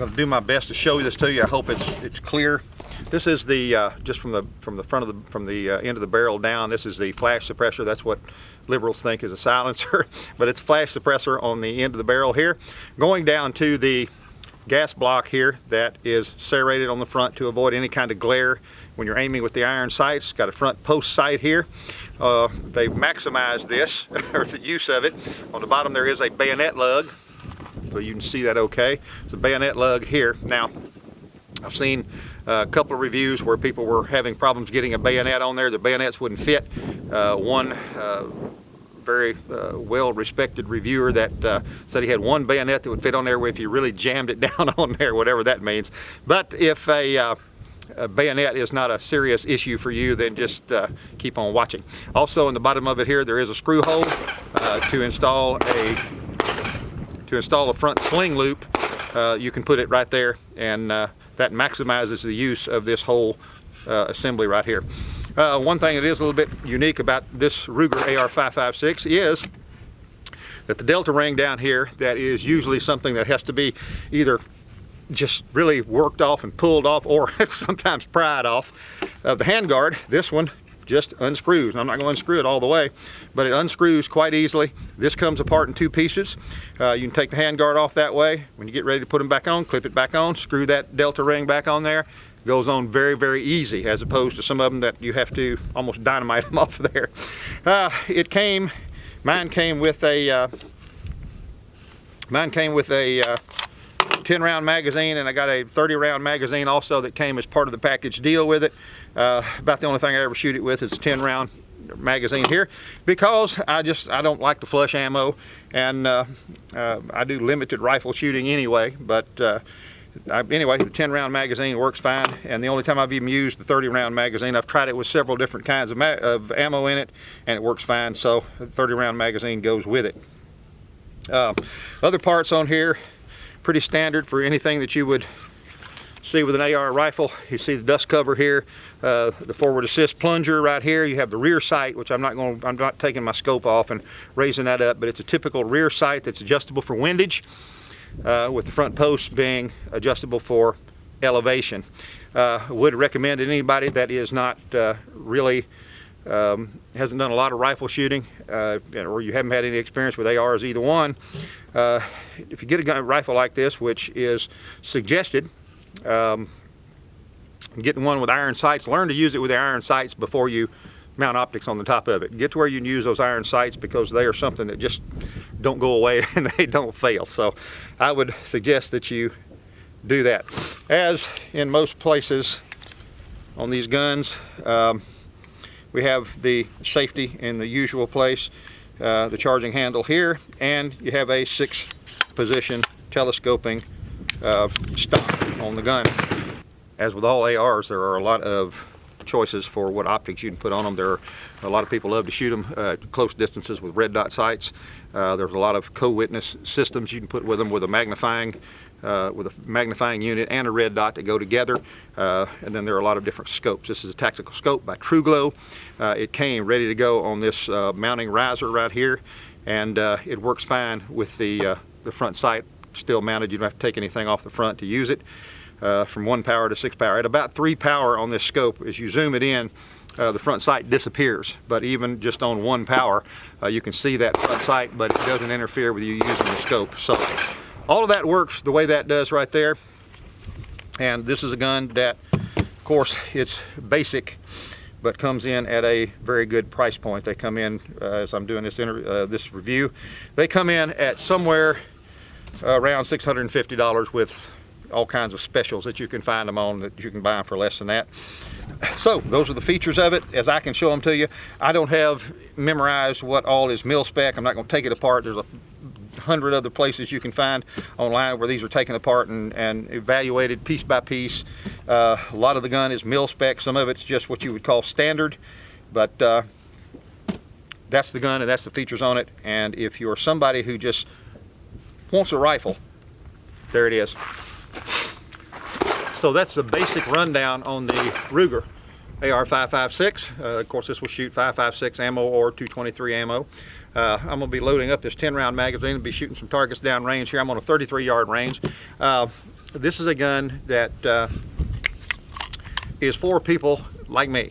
going to do my best to show this to you. I hope it's clear. This is the just from the front of the end of the barrel down. This is the flash suppressor. That's what liberals think is a silencer, but it's a flash suppressor on the end of the barrel here, going down to the gas block here that is serrated on the front to avoid any kind of glare when you're aiming with the iron sights. It's got a front post sight here. They maximize this or the use of it. On the bottom there is a bayonet lug, so you can see that okay. It's a bayonet lug here. Now, I've seen a couple of reviews where people were having problems getting a bayonet on there. The bayonets wouldn't fit. One very well-respected reviewer that said he had one bayonet that would fit on there if you really jammed it down on there, whatever that means. But if a bayonet is not a serious issue for you, then just keep on watching. Also, in the bottom of it here, there is a screw hole to install a front sling loop. You can put it right there, and that maximizes the use of this whole assembly right here. One thing that is a little bit unique about this Ruger AR556 is that the delta ring down here, that is usually something that has to be either just really worked off and pulled off, or sometimes pried off. The handguard, this one just unscrews. I'm not going to unscrew it all the way, but it unscrews quite easily. This comes apart in two pieces. You can take the handguard off that way. When you get ready to put them back on, clip it back on, screw that delta ring back on there. Goes on very, very easy, as opposed to some of them that you have to almost dynamite them off of there. Mine came with a 10-round magazine, and I got a 30-round magazine also that came as part of the package deal with it. About the only thing I ever shoot it with is a 10-round magazine here, because I don't like to flush ammo, and I do limited rifle shooting anyway. But anyway, the 10-round magazine works fine, and the only time I've even used the 30-round magazine, I've tried it with several different kinds of ammo in it, and it works fine, so the 30-round magazine goes with it. Other parts on here, pretty standard for anything that you would see with an AR rifle. You see the dust cover here, the forward assist plunger right here. You have the rear sight, which I'm not taking my scope off and raising that up, but it's a typical rear sight that's adjustable for windage, with the front post being adjustable for elevation. Would recommend anybody that is not really hasn't done a lot of rifle shooting, or you haven't had any experience with ARs, either one. If you get a rifle like this, which is suggested, getting one with iron sights, learn to use it with the iron sights before you mount optics on the top of it. Get to where you can use those iron sights, because they are something that just don't go away and they don't fail. So I would suggest that you do that. As in most places on these guns, we have the safety in the usual place, the charging handle here, and you have a 6-position telescoping stock on the gun. As with all ARs, there are a lot of choices for what optics you can put on them. There are a lot of people love to shoot them at close distances with red dot sights. There's a lot of co-witness systems you can put with them, with a magnifying unit and a red dot to go together. And then there are a lot of different scopes. This is a tactical scope by TrueGlow. It came ready to go on this mounting riser right here, and it works fine with the front sight still mounted. You don't have to take anything off the front to use it. From 1 power to 6 power. At about 3 power on this scope, as you zoom it in, the front sight disappears. But even just on 1 power, you can see that front sight, but it doesn't interfere with you using the scope. So all of that works the way that does right there. And this is a gun that, of course, it's basic, but comes in at a very good price point. They come in, as I'm doing this review, they come in at somewhere around $650 with all kinds of specials that you can find them on, that you can buy them for less than that. So those are the features of it as I can show them to you. I don't have memorized what all is mil spec. I'm not going to take it apart. There's 100 other places you can find online where these are taken apart and evaluated piece by piece. A lot of the gun is mil spec. Some of it's just what you would call standard, but that's the gun and that's the features on it. And if you're somebody who just wants a rifle, there it is. So that's the basic rundown on the Ruger AR556. Of course, this will shoot 5.56 ammo or 223 ammo. I'm going to be loading up this 10-round magazine and be shooting some targets down range here. I'm on a 33-yard range. this is a gun that is for people like me.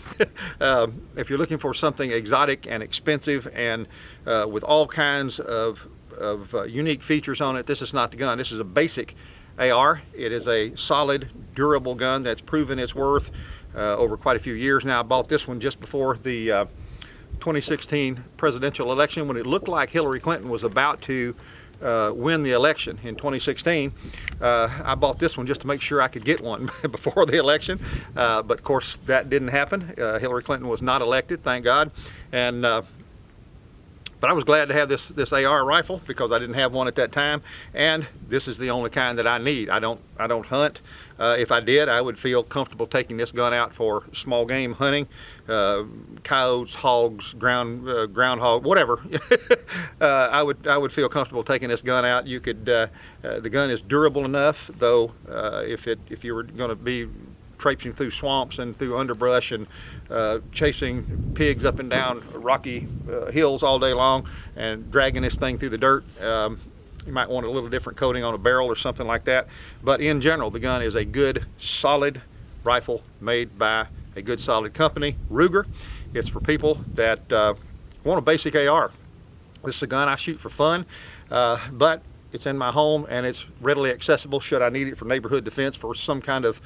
If you're looking for something exotic and expensive and with all kinds of unique features on it, this is not the gun. This is a basic AR. It is a solid, durable gun that's proven its worth over quite a few years now. I bought this one just before the 2016 presidential election, when it looked like Hillary Clinton was about to win the election in 2016. I bought this one just to make sure I could get one before the election, but of course that didn't happen. Hillary Clinton was not elected, thank God. And but I was glad to have this AR rifle because I didn't have one at that time, and this is the only kind that I need. I don't hunt. If I did, I would feel comfortable taking this gun out for small game hunting, coyotes, hogs, groundhog, whatever. I would feel comfortable taking this gun out. You could. The gun is durable enough, though. If you were going to be traipsing through swamps and through underbrush and chasing pigs up and down rocky hills all day long and dragging this thing through the dirt, you might want a little different coating on a barrel or something like that. But in general, the gun is a good, solid rifle made by a good, solid company, Ruger. It's for people that want a basic AR. This is a gun I shoot for fun, but it's in my home and it's readily accessible should I need it for neighborhood defense for some kind of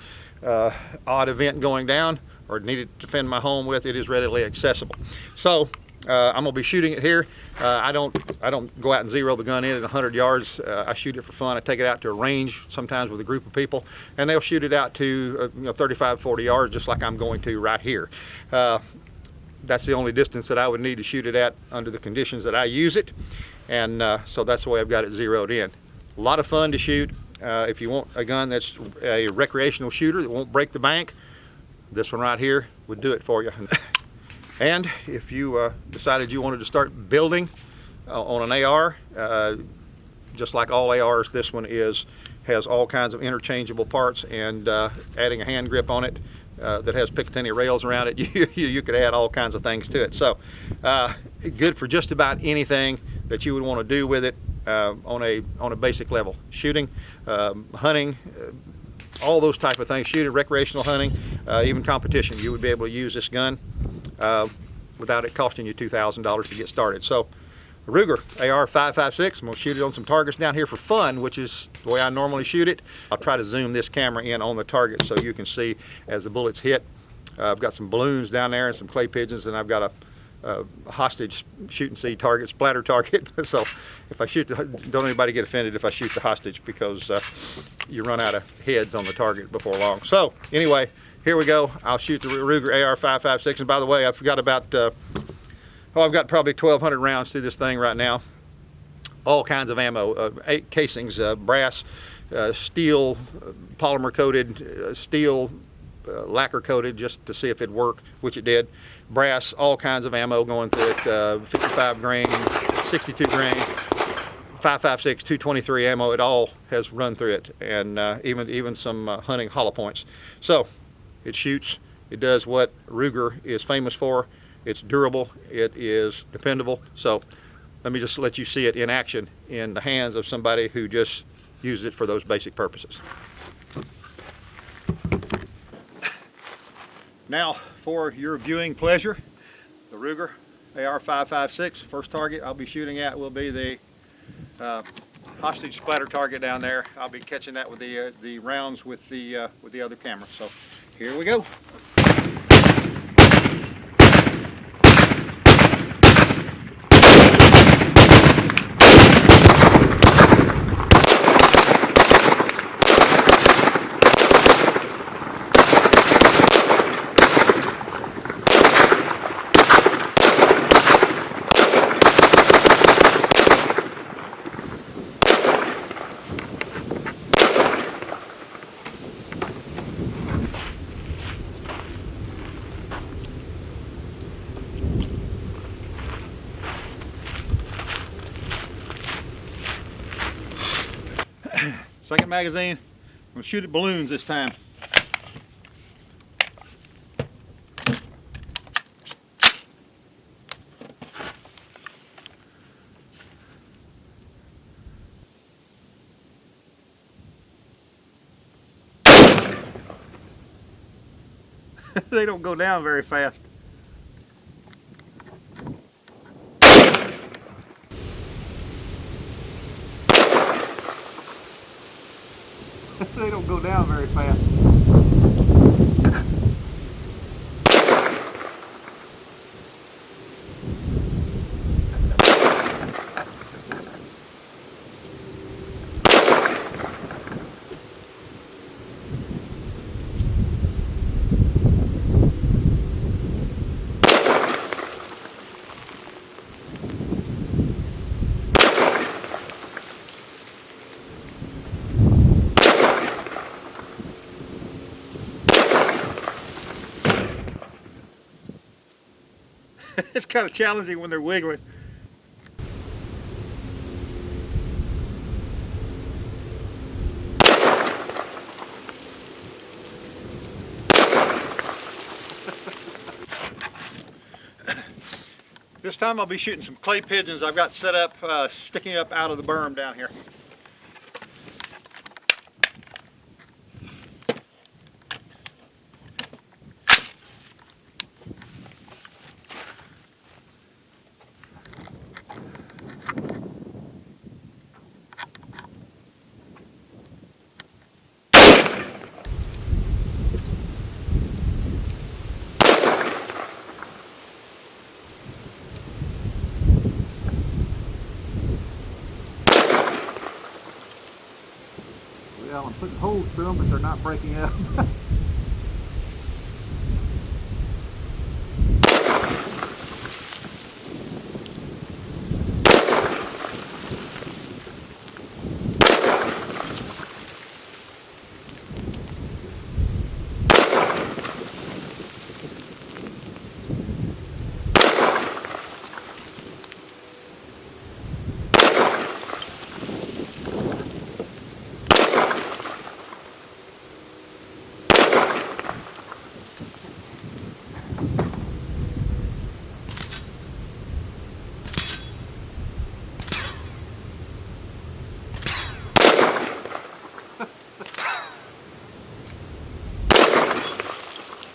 odd event going down or need it to defend my home with. It is readily accessible. So I'm gonna be shooting it here. I don't go out and zero the gun in at 100 yards. I shoot it for fun. I take it out to a range sometimes with a group of people, and they'll shoot it out to 35, 40 yards, just like I'm going to right here. That's the only distance that I would need to shoot it at under the conditions that I use it, and so that's the way I've got it zeroed in. A lot of fun to shoot. If you want a gun that's a recreational shooter that won't break the bank, this one right here would do it for you. And if you decided you wanted to start building on an AR, just like all ARs, this one has all kinds of interchangeable parts, and adding a hand grip on it that has Picatinny rails around it, you could add all kinds of things to it. So good for just about anything that you would want to do with it on a basic level. Shooting, hunting, all those type of things. Shooting, recreational hunting, even competition. You would be able to use this gun without it costing you $2,000 to get started. So the Ruger AR556, I'm going to shoot it on some targets down here for fun, which is the way I normally shoot it. I'll try to zoom this camera in on the target so you can see as the bullets hit. I've got some balloons down there and some clay pigeons, and I've got a hostage shoot and see target, splatter target. So if I shoot don't anybody get offended if I shoot the hostage, because you run out of heads on the target before long. So anyway, here we go. I'll shoot the Ruger AR556, and by the way, I forgot about I've got probably 1,200 rounds through this thing right now. All kinds of ammo, 8 casings, brass, steel, polymer coated, steel, lacquer coated, just to see if it'd work, which it did. Brass, all kinds of ammo going through it, 55 grain, 62 grain, 5.56, 223 ammo. It all has run through it, and even some hunting hollow points. So it shoots. It does what Ruger is famous for. It's durable. It is dependable. So let me just let you see it in action in the hands of somebody who just uses it for those basic purposes. Now, for your viewing pleasure, the Ruger AR556. First target I'll be shooting at will be the hostage splatter target down there. I'll be catching that with the rounds with the other camera. So here we go. Second magazine. I'm going to shoot at balloons this time. They don't go down very fast. They don't go down very fast. It's kind of challenging when they're wiggling. This time I'll be shooting some clay pigeons I've got set up, sticking up out of the berm down here. Well, I'm putting holes through them, but they're not breaking up.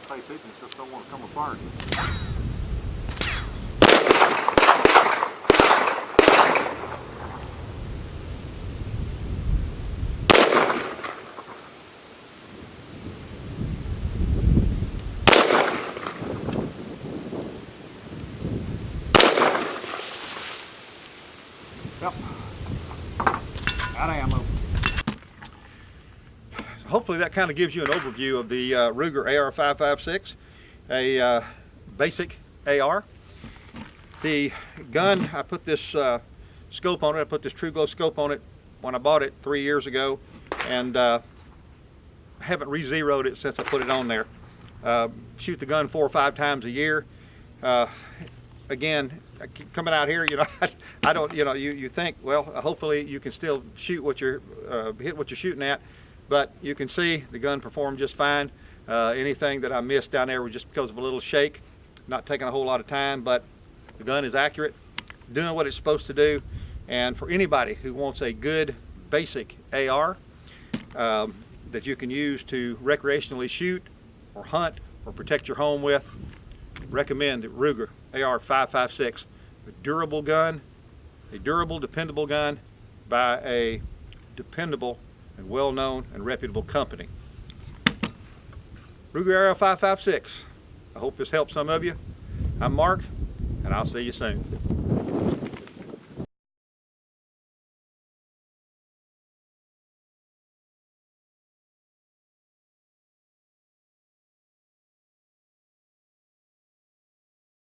Clay pigeons just don't want to come apart. Yep, out of ammo. Hopefully that kind of gives you an overview of the Ruger AR556, a basic AR. The gun, I put this scope on it, I put this True Glow scope on it when I bought it 3 years ago, and haven't re-zeroed it since I put it on there. Shoot the gun 4 or 5 times a year. Again, coming out here, you know, I don't, you know, you think, well, hopefully you can still shoot what you're, hit what you're shooting at, but you can see the gun performed just fine. Anything that I missed down there was just because of a little shake, not taking a whole lot of time, but the gun is accurate, doing what it's supposed to do. And for anybody who wants a good basic AR that you can use to recreationally shoot or hunt or protect your home with, recommend the Ruger AR556, a durable gun, a durable, dependable gun by a dependable and well-known and reputable company. Ruger AR556. I hope this helps some of you. I'm Mark, and I'll see you soon.